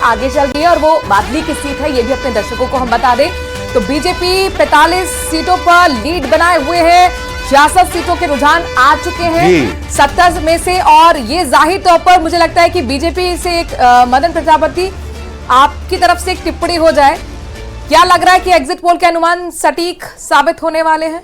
आगे चल रही है और वो बादली की सीट है, ये भी अपने दर्शकों को हम बता दें। तो बीजेपी 45 सीटों पर लीड बनाए हुए है, 66 सीटों के रुझान आ चुके हैं 70 में से। और ये जाहिर तौर पर मुझे लगता है कि बीजेपी से एक मदन प्रजापति आपकी तरफ से एक टिप्पणी हो जाए, क्या लग रहा है कि एग्जिट पोल के अनुमान सटीक साबित होने वाले हैं?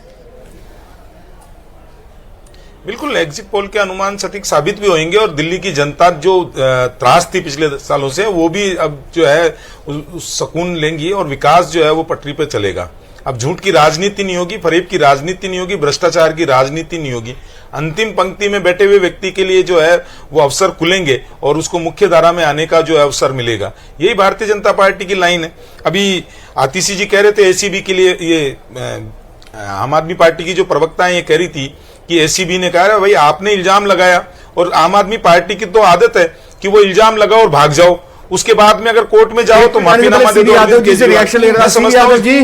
बिल्कुल, एग्जिट पोल के अनुमान सटीक साबित भी होंगे और दिल्ली की जनता जो त्रास थी पिछले सालों से वो भी अब जो है सुकून लेंगी और विकास जो है वो पटरी पर चलेगा। अब झूठ की राजनीति नहीं होगी, फरेब की राजनीति नहीं होगी, भ्रष्टाचार की राजनीति नहीं होगी। अंतिम पंक्ति में बैठे हुए व्यक्ति के लिए जो है वो अवसर खुलेंगे और उसको मुख्य धारा में आने का जो है अवसर मिलेगा। यही भारतीय जनता पार्टी की लाइन है। अभी आतिशी जी कह रहे थे एसीबी के लिए, ये आम आदमी पार्टी की जो प्रवक्ता है ये कह रही थी कि एसीबी ने कहा भाई आपने इल्जाम लगाया, और आम आदमी पार्टी की तो आदत है कि वो इल्जाम लगाओ और भाग जाओ, उसके बाद में अगर कोर्ट में जाओ तो माफीनामा दे दो। यादव जी से रिएक्शन ले रहा समझता जी,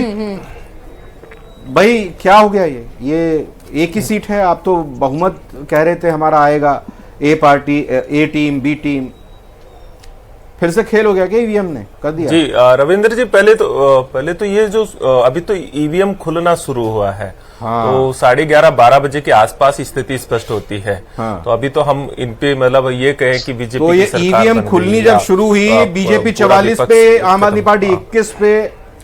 भाई क्या हो गया? ये एक ही सीट है, आप तो बहुमत कह रहे थे हमारा आएगा, ए पार्टी, ए टीम, बी टीम, फिर से खेल हो गया क्या? ईवीएम ने कर दिया जी। रविंद्र जी, पहले तो ये जो अभी तो ईवीएम खुलना शुरू हुआ है। हाँ। तो 11:30-12 बजे के आसपास स्थिति स्पष्ट होती है। हाँ। तो अभी तो हम इन पे मतलब ये कहें कि बीजेपी तो ये ईवीएम खुलनी जब शुरू हुई, बीजेपी 44 पे, आम आदमी पार्टी 21 पे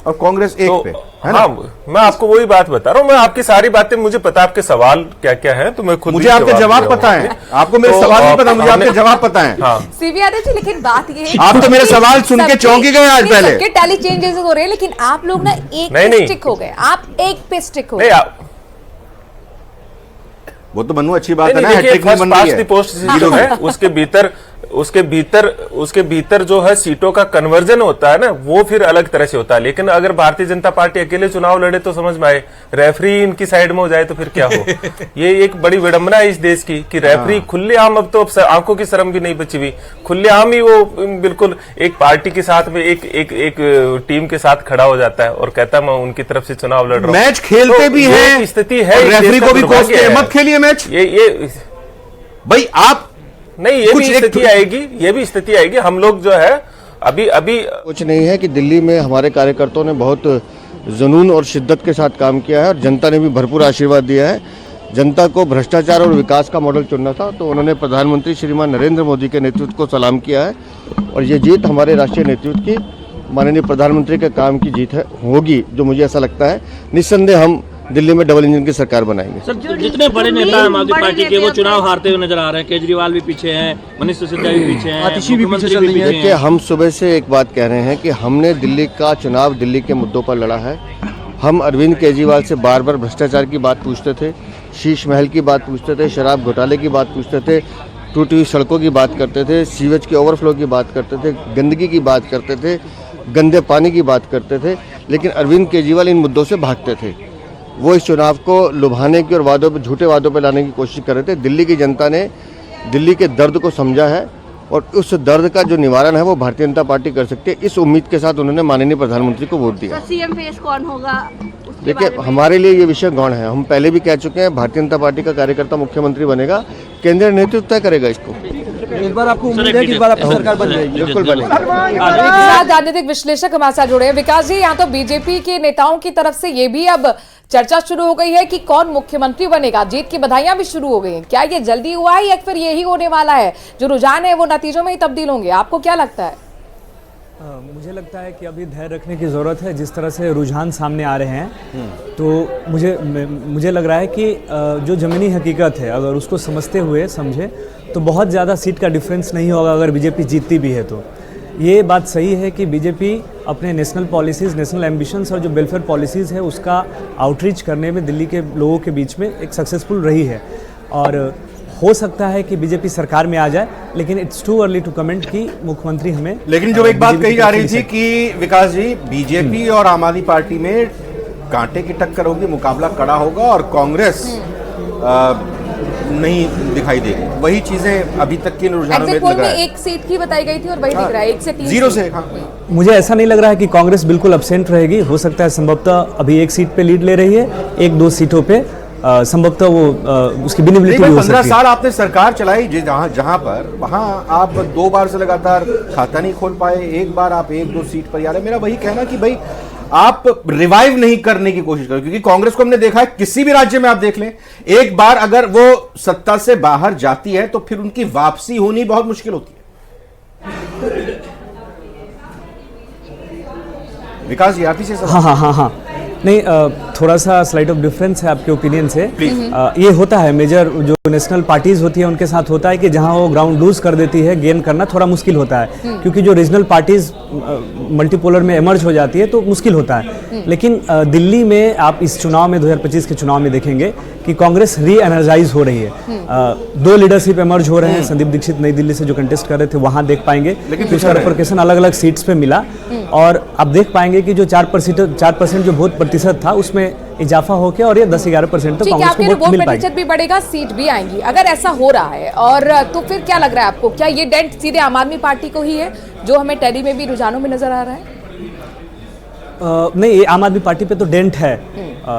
और कांग्रेस 1 पे, है ना? हाँ, मैं आपको वही बात बता रहा हूँ। मैं आपकी सारी बातें, मुझे पता आपके सवाल क्या क्या है, तो मैं खुद मुझे आपके जवाब पता है, आपको मेरे सवाल नहीं पता, मुझे आपके जवाब पता है। हाँ। सीवी यादव जी, लेकिन बात ये है आप तो मेरे सवाल सुन के चौंकी गए आज पहले। सबके टैली चेंजेस हो रहे हैं, लेकिन आप लोग ना एक पे स्टिक हो गए, आप एक पे स्टिक हो गए। वो तो बनू अच्छी बात है ना, हैट्रिक में बन रही है। पोस्ट जो है उसके भीतर जो है सीटों का कन्वर्जन होता है ना, वो फिर अलग तरह से होता है। लेकिन अगर भारतीय जनता पार्टी अकेले चुनाव लड़े तो समझ में आए, रेफरी इनकी साइड में हो जाए तो फिर क्या हो। ये एक बड़ी विडंबना है इस देश की कि रेफरी खुलेआम, अब तो आंखों की शर्म भी नहीं बची हुई, खुलेआम ही वो बिल्कुल एक पार्टी के साथ में एक टीम के साथ खड़ा हो जाता है और कहता मैं उनकी तरफ से चुनाव लड़ रहा हूँ। मैच खेलते भी है, स्थिति है, रेफरी को भी कोसते हैं, मत खेलिए मैच। ये भाई आप नहीं, ये भी स्थिति आएगी, ये भी स्थिति आएगी। हम लोग जो है अभी कुछ नहीं है कि दिल्ली में हमारे कार्यकर्ताओं ने बहुत जुनून और शिद्दत के साथ काम किया है और जनता ने भी भरपूर आशीर्वाद दिया है। जनता को भ्रष्टाचार और विकास का मॉडल चुनना था, तो उन्होंने प्रधानमंत्री श्रीमान नरेंद्र मोदी के नेतृत्व को सलाम किया है और ये जीत हमारे राष्ट्रीय नेतृत्व की, माननीय प्रधानमंत्री के काम की जीत है, होगी, जो मुझे ऐसा लगता है। निस्संदेह हम दिल्ली में डबल इंजन की सरकार बनाएंगे। सर, जितने बड़े नेता आम आदमी पार्टी के वो चुनाव हारते हुए नजर आ रहे हैं, केजरीवाल भी पीछे हैं, मनीष सिसोदिया भी पीछे हैं, आतिशी भी पीछे चल रही है। देखिए, हम सुबह से एक बात कह रहे हैं कि हमने दिल्ली का चुनाव दिल्ली के मुद्दों पर लड़ा है। हम अरविंद केजरीवाल से बार बार भ्रष्टाचार की बात पूछते थे, शीश महल की बात पूछते थे, शराब घोटाले की बात पूछते थे, टूटी हुई सड़कों की बात करते थे, सीवेज के ओवरफ्लो की बात करते थे, गंदगी की बात करते थे, गंदे पानी की बात करते थे, लेकिन अरविंद केजरीवाल इन मुद्दों से भागते थे। वो इस चुनाव को लुभाने की और वादों पे, झूठे वादों पे लाने की कोशिश कर रहे थे। दिल्ली की जनता ने दिल्ली के दर्द को समझा है और उस दर्द का जो निवारण है वो भारतीय जनता पार्टी कर सकती है। इस उम्मीद के साथ उन्होंने माननीय प्रधानमंत्री को वोट दिया। सीएम फेस कौन होगा? देखिए, हमारे लिए ये विषय गौण है। हम पहले भी कह चुके हैं, भारतीय जनता पार्टी का कार्यकर्ता मुख्यमंत्री बनेगा, केंद्रीय नेतृत्व तय करेगा इसको। इस बार आपको उम्मीद है कि इस बार आपकी सरकार बन जाएगी? बिल्कुल बनेगी। राजनीतिक विश्लेषक हमारे साथ जुड़े हैं। विकास जी, यहाँ तो बीजेपी के नेताओं की तरफ से ये भी अब चर्चा शुरू हो गई है कि कौन मुख्यमंत्री बनेगा, जीत की बधाइयां भी शुरू हो गई हैं। क्या ये जल्दी हुआ है या फिर यही होने वाला है, जो रुझान है वो नतीजों में ही तब्दील होंगे? आपको क्या लगता है? मुझे लगता है कि अभी धैर्य रखने की ज़रूरत है। जिस तरह से रुझान सामने आ रहे हैं, तो मुझे लग रहा है कि जो ज़मीनी हकीकत है, अगर उसको समझते हुए समझे तो बहुत ज़्यादा सीट का डिफरेंस नहीं होगा अगर बीजेपी जीतती भी है तो। ये बात सही है कि बीजेपी अपने नेशनल पॉलिसीज़, नेशनल एम्बिशंस और जो वेलफेयर पॉलिसीज़ है उसका आउटरीच करने में दिल्ली के लोगों के बीच में एक सक्सेसफुल रही है और हो सकता है कि बीजेपी सरकार में आ जाए, लेकिन it's too early to comment कि मुख्यमंत्री हमें। लेकिन जो एक बात कही जा रही थी कि विकास जी, बीजेपी और आम आदमी पार्टी में कांटे की टक्कर होगी, मुकाबला कड़ा होगा और कांग्रेस नहीं दिखाई देगी। वही चीजें अभी तक की रुझानों में लग रहा है। एक सीट की बताई गई थी और वही दिख रहा है, 1 से 3 0 से। मुझे ऐसा नहीं लग रहा है कि कांग्रेस बिल्कुल अब्सेंट रहेगी। हो सकता है संभवतः अभी 1 सीट पे लीड ले रही है, 1-2 सीटों पे, संभवतः वो उसकी विनिबिलिटी भी हो 15 सकती है। साल आपने सरकार चलाई जहां पर वहां आप 2 बार से लगातार खाता नहीं खोल पाए, एक बार आप 1-2 सीट पर आ रहे। मेरा वही कहना कि भाई आप रिवाइव नहीं करने की कोशिश करो, क्योंकि कांग्रेस को हमने देखा है किसी भी राज्य में आप देख लें, एक बार अगर वो सत्ता से बाहर जाती है तो फिर उनकी वापसी होनी बहुत मुश्किल होती है। विकास जी आप ही से सवाल। हाँ नहीं, थोड़ा सा स्लाइड ऑफ डिफरेंस है आपके ओपिनियन से। ये होता है मेजर जो नेशनल पार्टीज होती है उनके साथ होता है कि जहां वो ग्राउंड लूज कर देती है, गेन करना थोड़ा मुश्किल होता है, क्योंकि जो रीजनल पार्टीज मल्टीपोलर में इमर्ज हो जाती है तो मुश्किल होता है। लेकिन दिल्ली में आप इस चुनाव में 2025 के चुनाव में देखेंगे कि कांग्रेस री एनर्जाइज हो रही है। 2 लीडरशिप इमर्ज हो रहे हैं। संदीप दीक्षित नई दिल्ली से जो कंटेस्ट कर रहे थे वहां देख पाएंगे, लेकिन उसका रिप्रेजेंटेशन अलग अलग सीट्स पे मिला, और आप देख पाएंगे कि जो 4% जो वोट प्रतिशत था उसमें इजाफा होकर और ये 10-11% तो कांग्रेस को वोट मिल पाएगी। प्रतिशत भी बढ़ेगा, सीट भी आएंगी। अगर ऐसा हो रहा है और तो फिर क्या लग रहा है आपको, क्या ये डेंट सीधे आम आदमी पार्टी को ही है जो हमें टैली में भी रुझानों में नजर आ रहा है? नहीं, ये आम आदमी पार्टी पे तो डेंट है,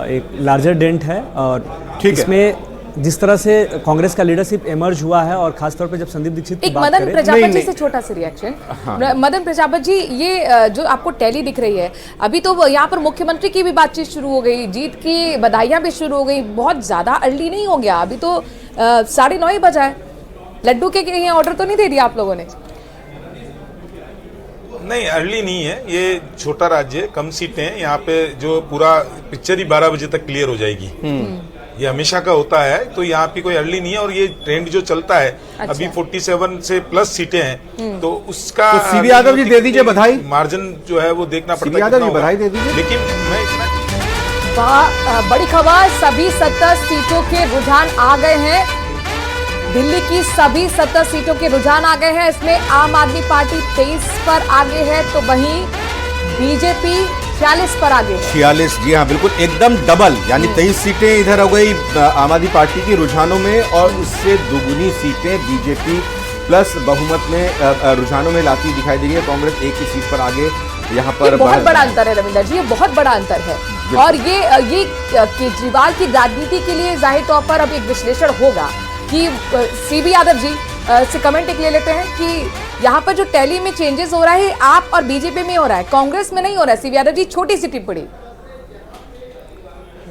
एक लार्जर डेंट है। और इसमें जिस तरह से कांग्रेस का लीडरशिप इमर्ज हुआ है, और खासतौर पे जब संदीप दीक्षित की बात मदन करें, प्रजापति से छोटा सा रिएक्शन। मदन प्रजापति जी, ये जो आपको टैली दिख रही है, अभी तो यहाँ पर मुख्यमंत्री की भी बातचीत शुरू हो गई, जीत की बधाइयां भी शुरू हो गई, बहुत ज्यादा अर्ली नहीं हो गया? अभी तो 9:30 ही बजा है। लड्डू के कहीं ऑर्डर तो नहीं दे दिया आप लोगों ने? नहीं, अर्ली नहीं है, ये छोटा राज्य है, कम सीटें हैं यहाँ पे, जो पूरा पिक्चर ही 12 बजे तक क्लियर हो जाएगी। ये हमेशा का होता है, तो यहाँ पे कोई अर्ली नहीं है। और ये ट्रेंड जो चलता है, अभी 47 से प्लस सीटें हैं, तो उसका तो सीबी यादव जी दे दीजिए बधाई। मार्जिन जो है वो देखना पड़ता है। सीबी यादव जी बधाई दे दीजिए। लेकिन मैं इतना बड़ी खबर, सभी 70 सीटों के रुझान आ गए हैं। दिल्ली की सभी 70 सीटों के रुझान आ गए हैं। इसमें आम आदमी पार्टी 23 पर आगे है, तो वहीं बीजेपी 46 पर आगे है। 46, जी हाँ बिल्कुल, एकदम डबल, यानी 23 सीटें इधर हो गई आम आदमी पार्टी की रुझानों में, और उससे दुगुनी सीटें बीजेपी प्लस बहुमत में रुझानों में लाती दिखाई दे रही है। कांग्रेस एक ही सीट पर आगे यहाँ पर। बहुत बड़ा अंतर है रविंदर जी, ये बहुत बड़ा अंतर है। और ये केजरीवाल की राजनीति के लिए जाहिर तौर पर अब एक विश्लेषण होगा कि सीबी यादव जी से कमेंट एक ले लेते हैं कि यहाँ पर जो टैली में चेंजेस हो रहा है आप और बीजेपी में हो रहा है, कांग्रेस में नहीं हो रहा है। सीबी यादव जी, छोटी सी टिप्पणी।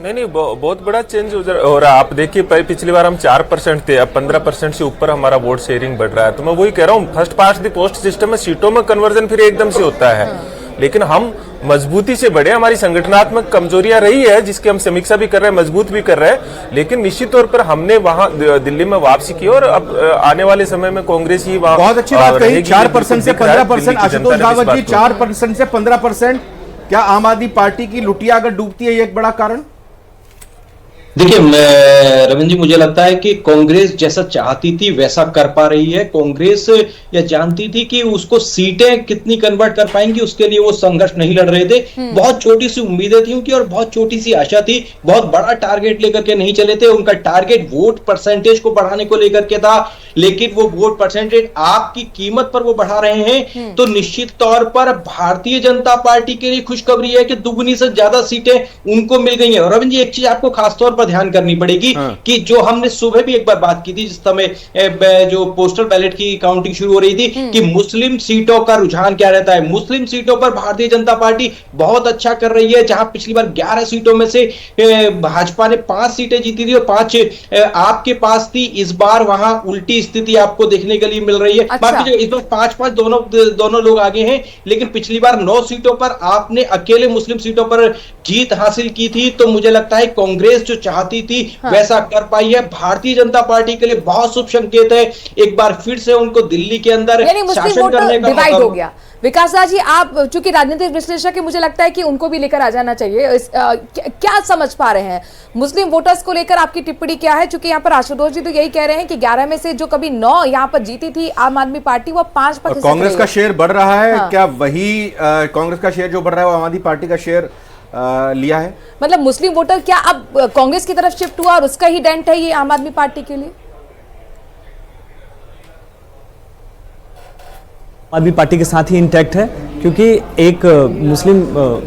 नहीं, बहुत बड़ा चेंज हो रहा है। आप देखिए, पिछली बार हम 4% थे, अब 15% से ऊपर हमारा वोट शेयरिंग बढ़ रहा है। तो मैं वही कह रहा हूँ, first past the post system में सीटों में कन्वर्जन फिर एकदम से होता है। लेकिन हम मजबूती से बढ़े, हमारी संगठनात्मक कमजोरियां रही है जिसकी हम समीक्षा भी कर रहे हैं, मजबूत भी कर रहे हैं, लेकिन निश्चित तौर पर हमने वहां दिल्ली में वापसी की, और अब आने वाले समय में कांग्रेस ही वहां। बहुत अच्छी बात कही, 4% से 15%। आशुतोष रावत जी, 4% से 15%, क्या आम आदमी पार्टी की लुटिया अगर डूबती है ये एक बड़ा कारण? देखिए रविंद्र जी, मुझे लगता है कि कांग्रेस जैसा चाहती थी वैसा कर पा रही है। कांग्रेस यह जानती थी कि उसको सीटें कितनी कन्वर्ट कर पाएंगी, उसके लिए वो संघर्ष नहीं लड़ रहे थे। बहुत छोटी सी उम्मीदें थी उनकी और बहुत छोटी सी आशा थी, बहुत बड़ा टारगेट लेकर के नहीं चले थे। उनका टारगेट वोट परसेंटेज को बढ़ाने को लेकर के था, लेकिन वो वोट परसेंटेज आपकी कीमत पर वो बढ़ा रहे हैं। तो निश्चित तौर पर भारतीय जनता पार्टी के लिए खुशखबरी है कि दुगुनी से ज्यादा सीटें उनको मिल गई हैं। और रविंद्र जी, एक चीज आपको खासतौर पर ध्यान करनी पड़ेगी कि जो हमने सुबह भी एक बार बात की थी, जिस समय जो पोस्टल बैलेट की काउंटिंग शुरू हो रही थी, कि मुस्लिम सीटों का रुझान क्या रहता है। मुस्लिम सीटों पर भारतीय जनता पार्टी बहुत अच्छा कर रही है। जहां पिछली बार 11 सीटों में से भाजपा ने 5 सीटें जीती थी और 5 आपके पास थी, इस बार वहां उल्टी स्थिति आपको देखने के लिए मिल रही है। बाकी इस बार 5-5 दोनों लोग आगे हैं, लेकिन पिछली बार 9 सीटों पर आपने अकेले मुस्लिम सीटों पर जीत हासिल की थी। तो मुझे लगता है कांग्रेस जो चाहती थी वैसा कर पाई है। भारतीय जनता पार्टी के लिए बहुत शुभ संकेत है, एक बार फिर से उनको दिल्ली के अंदर शासन करने का डिवाइड हो गया। विकास राज जी, आप चूंकि राजनीतिक विश्लेषक है, मुझे लगता है कि उनको भी लेकर आ जाना चाहिए। क्या समझ पा रहे हैं मुस्लिम वोटर्स को लेकर, आपकी टिप्पणी क्या है? चूंकि यहाँ पर आशुतोष जी तो यही कह रहे हैं कि 11 में से जो कभी 9 यहाँ पर जीती थी आम आदमी पार्टी, वो 5 पर कांग्रेस का शेयर बढ़ रहा है। क्या वही कांग्रेस का शेयर जो बढ़ रहा है वो आम आदमी पार्टी का शेयर लिया है? मतलब मुस्लिम वोटर क्या अब कांग्रेस की तरफ शिफ्ट हुआ और उसका ही डेंट है ये आम आदमी पार्टी के लिए? आदमी पार्टी के साथ ही इंटैक्ट है, क्योंकि एक मुस्लिम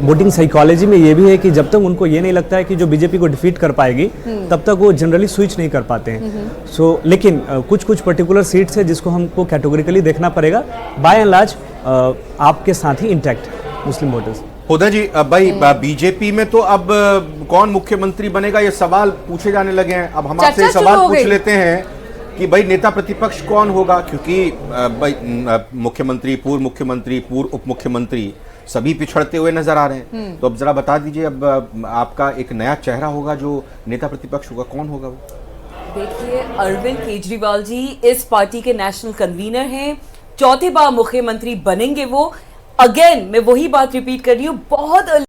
वोटिंग साइकोलॉजी में ये भी है कि जब तक उनको ये नहीं लगता है कि जो बीजेपी को डिफीट कर पाएगी तब तक वो जनरली स्विच नहीं कर पाते हैं। लेकिन कुछ कुछ पर्टिकुलर सीट्स है जिसको हमको कैटेगोरिकली देखना पड़ेगा। बाय एंड लार्ज आपके साथ ही इंटैक्ट है मुस्लिम वोटर्स। हुदा जी, भाई बीजेपी में तो अब कौन मुख्यमंत्री बनेगा ये सवाल पूछे जाने लगे हैं। अब हम आपसे सवाल पूछ लेते हैं कि भाई नेता प्रतिपक्ष कौन होगा, क्योंकि भाई मुख्यमंत्री, पूर्व उप मुख्यमंत्री सभी पिछड़ते हुए नजर आ रहे हैं। तो अब जरा बता दीजिए, अब आपका एक नया चेहरा होगा जो नेता प्रतिपक्ष होगा, कौन होगा वो? देखिए, अरविंद केजरीवाल जी इस पार्टी के नेशनल कन्वीनर हैं, चौथी बार मुख्यमंत्री बनेंगे वो। अगेन मैं वही बात रिपीट कर रही हूँ, बहुत